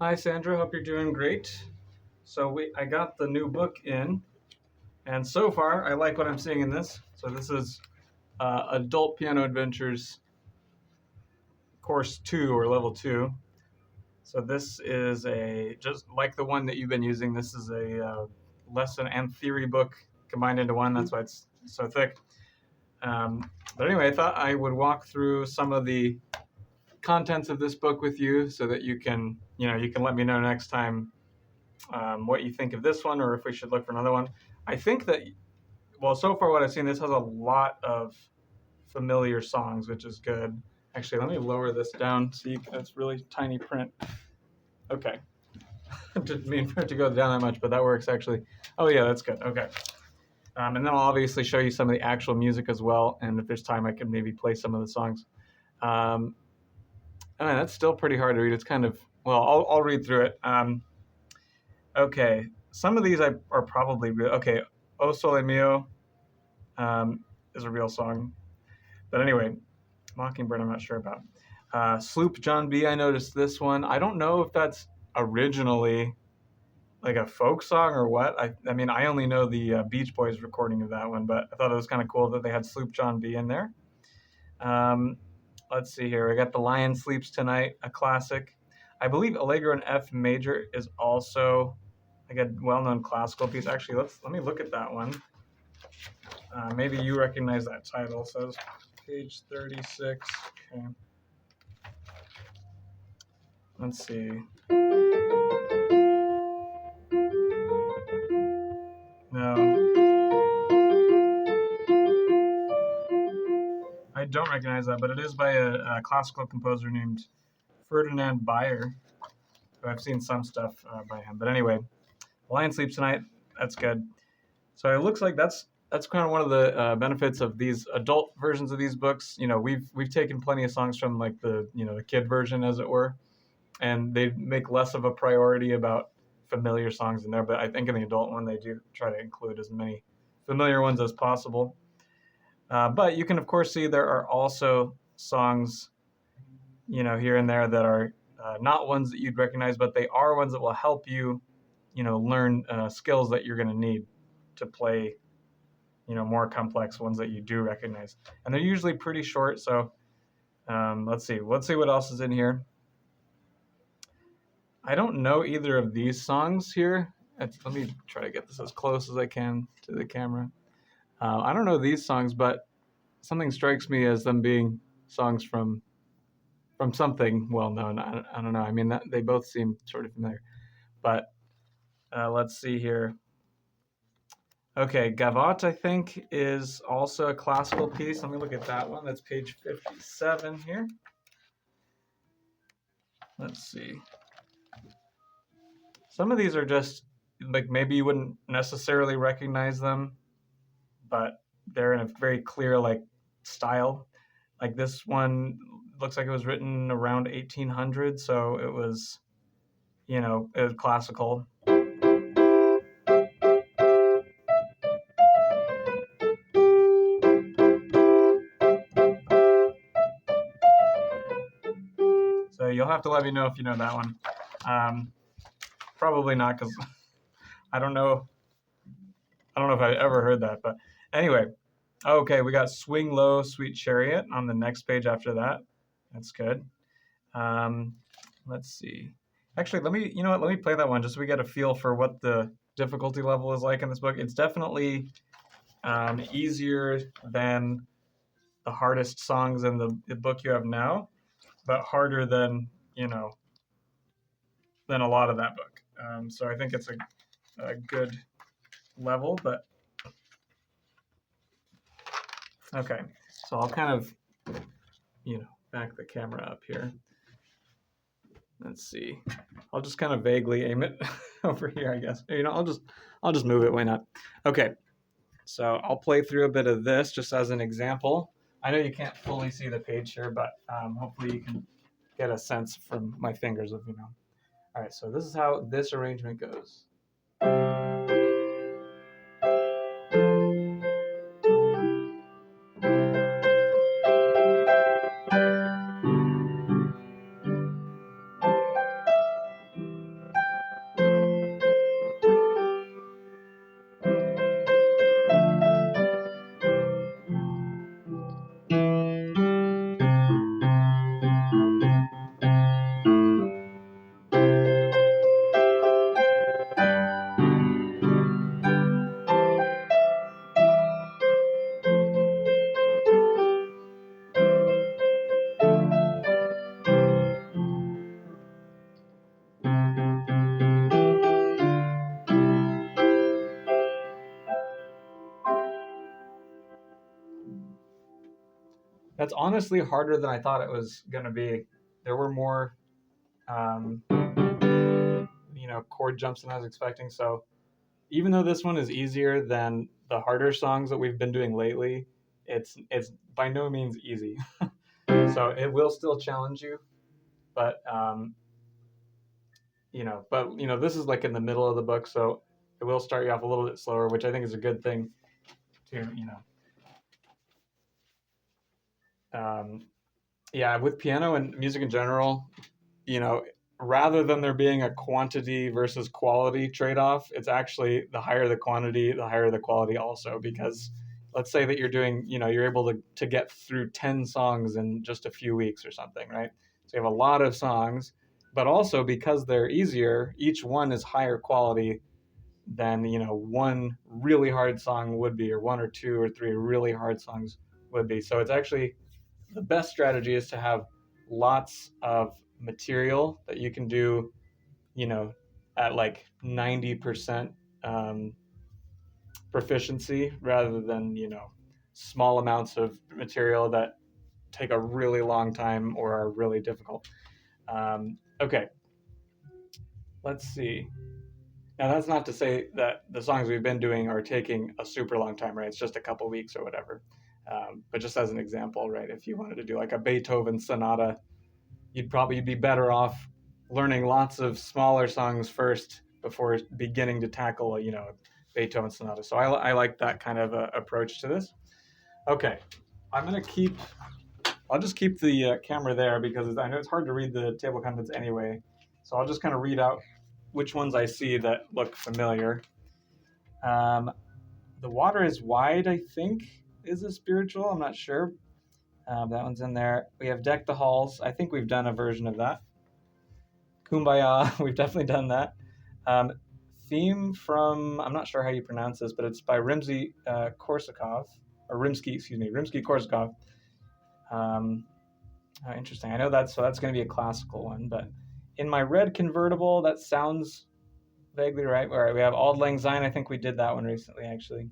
Hi, Sandra. Hope you're doing great. I got the new book in, and so far I like what I'm seeing in this. So this is Adult Piano Adventures Course 2 or Level 2. So this is a just like the one that you've been using. This is a lesson and theory book combined into one. That's why it's so thick. But anyway, I thought I would walk through some of the contents of this book with you so that you can let me know next time what you think of this one or if we should look for another one. I think that, well, so far what I've seen, this has a lot of familiar songs, which is good. Actually, let me lower this down so that's really tiny print. Okay. Didn't mean for it to go down that much, but that works actually. Oh yeah, that's good. Okay. And then I'll obviously show you some of the actual music as well. And if there's time, I can maybe play some of the songs. Um, I mean, that's still pretty hard to read. It's kind of, well, I'll read through it. Okay, some of these are probably real. Okay, O Sole Mio is a real song. But anyway, Mockingbird, I'm not sure about. Sloop John B, I noticed this one. I don't know if that's originally like a folk song or what. I mean, I only know the Beach Boys recording of that one, but I thought it was kind of cool that they had Sloop John B in there. Um, let's see here. We got The Lion Sleeps Tonight, a classic. I believe Allegro in F major is also like a well-known classical piece. Actually, let me look at that one. Maybe you recognize that title. So it's page 36. Okay. Let's see. No, I don't recognize that, but it is by a classical composer named Ferdinand Bayer. Who I've seen some stuff by him. But anyway, Lion Sleeps Tonight. That's good. So it looks like that's kind of one of the benefits of these adult versions of these books. You know, we've taken plenty of songs from like the kid version, as it were, and they make less of a priority about familiar songs in there. But I think in the adult one, they do try to include as many familiar ones as possible. But you can of course see there are also songs, here and there that are not ones that you'd recognize, but they are ones that will help you, learn skills that you're going to need to play more complex ones that you do recognize, and they're usually pretty short. So let's see what else is in here. I don't know either of these songs here. Let me try to get this as close as I can to the camera. I don't know these songs, but something strikes me as them being songs from something well known. I don't know. I mean, they both seem sort of familiar, but let's see here. Okay, Gavotte, I think, is also a classical piece. Let me look at that one. That's page 57 here. Let's see. Some of these are just, like, maybe you wouldn't necessarily recognize them, but they're in a very clear, like, style. Like this one looks like it was written around 1800, so it was classical. So you'll have to let me know if you know that one. Probably not, because I don't know. I don't know if I ever heard that, but anyway. Okay, we got Swing Low, Sweet Chariot on the next page after that. That's good. Um, let's see. Actually, let me play that one just so we get a feel for what the difficulty level is like in this book. It's definitely easier than the hardest songs in the book you have now, but harder than a lot of that book. So I think it's a good level, but okay. So I'll kind of, back the camera up here. Let's see. I'll just kind of vaguely aim it over here, I guess. I'll just move it. Why not? Okay. So I'll play through a bit of this just as an example. I know you can't fully see the page here, but hopefully you can get a sense from my fingers of. All right. So this is how this arrangement goes. That's honestly harder than I thought it was going to be. There were more, um, chord jumps than I was expecting. So even though this one is easier than the harder songs that we've been doing lately, it's by no means easy. So it will still challenge you, but this is like in the middle of the book, so it will start you off a little bit slower, which I think is a good thing to, yeah, with piano and music in general, you know, rather than there being a quantity versus quality trade-off, it's actually the higher the quantity, the higher the quality also, because let's say that you're doing, you're able to get through 10 songs in just a few weeks or something, right? So you have a lot of songs, but also because they're easier, each one is higher quality than, one really hard song would be, or one or two or three really hard songs would be. So it's actually the best strategy is to have lots of material that you can do, at like 90% proficiency rather than, small amounts of material that take a really long time or are really difficult. Okay, let's see. Now, that's not to say that the songs we've been doing are taking a super long time, right? It's just a couple weeks or whatever. But just as an example, right? If you wanted to do like a Beethoven sonata, you'd probably be better off learning lots of smaller songs first before beginning to tackle Beethoven sonata. So I like that kind of approach to this. Okay, I'll just keep the camera there because I know it's hard to read the table of contents anyway. So I'll just kind of read out which ones I see that look familiar. The water is wide, I think, is a spiritual. I'm not sure. That one's in there. We have Deck the Halls. I think we've done a version of that. Kumbaya, we've definitely done that. Theme from, I'm not sure how you pronounce this, but it's by Rimsky-Korsakov. Oh, interesting. I know that's going to be a classical one, but in my red convertible, that sounds vaguely right. All right, we have Auld Lang Syne. I think we did that one recently, actually.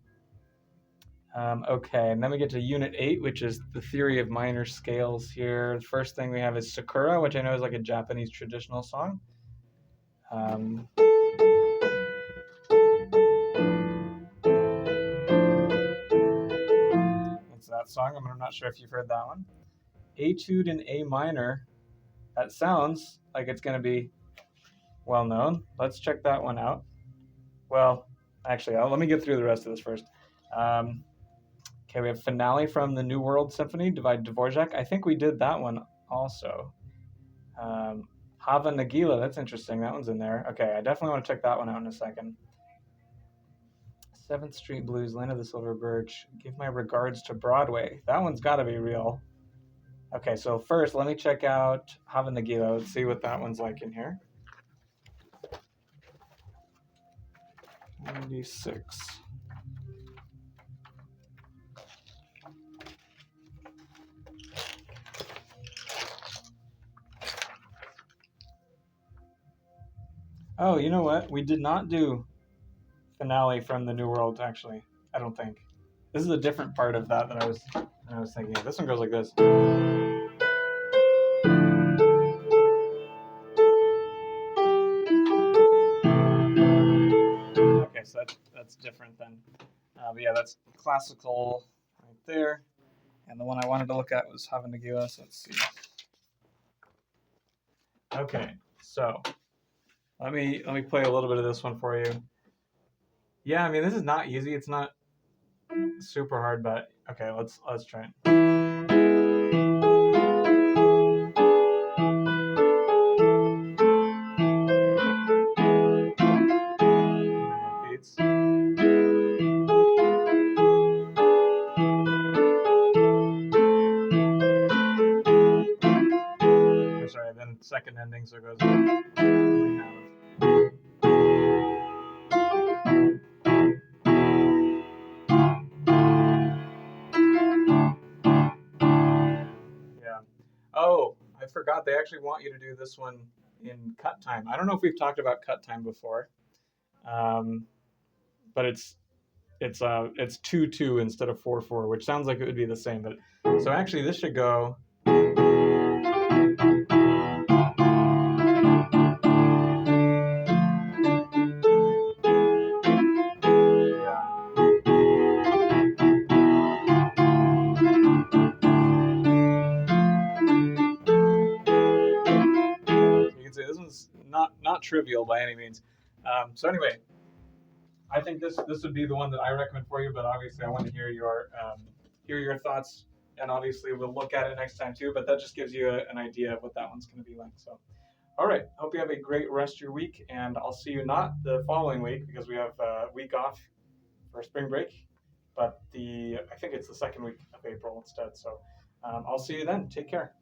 Okay, and then we get to Unit 8, which is the theory of minor scales here. The first thing we have is Sakura, which I know is like a Japanese traditional song. It's that song. I'm not sure if you've heard that one. Etude in A minor. That sounds like it's going to be well known. Let's check that one out. Well, actually, let me get through the rest of this first. Okay, we have Finale from the New World Symphony by Dvorak. I think we did that one also. Hava Nagila, that's interesting. That one's in there. Okay, I definitely want to check that one out in a second. 7th Street Blues, Land of the Silver Birch, Give My Regards to Broadway. That one's got to be real. Okay, so first, let me check out Hava Nagila. Let's see what that one's like in here. 96. Oh, you know what? We did not do Finale from the New World, actually. I don't think. This is a different part of that I was thinking of. This one goes like this. Okay, so that's different then. But yeah, that's classical right there. And the one I wanted to look at was Hava Nagila, so let's see. Okay, so let me play a little bit of this one for you. Yeah, I mean this is not easy. It's not super hard, but okay, let's try it. Repeats. Sorry, then second ending, so it goes. Yeah. Oh, I forgot. They actually want you to do this one in cut time. I don't know if we've talked about cut time before, but it's 2/2 instead of 4/4, which sounds like it would be the same. But so actually, this should go. You can see this one's not trivial by any means. So anyway, I think this would be the one that I recommend for you. But obviously, I want to hear your thoughts, and obviously we'll look at it next time too. But that just gives you an idea of what that one's going to be like. So, all right, hope you have a great rest of your week, and I'll see you not the following week because we have a week off for spring break, but I think it's the second week of April instead. So I'll see you then. Take care.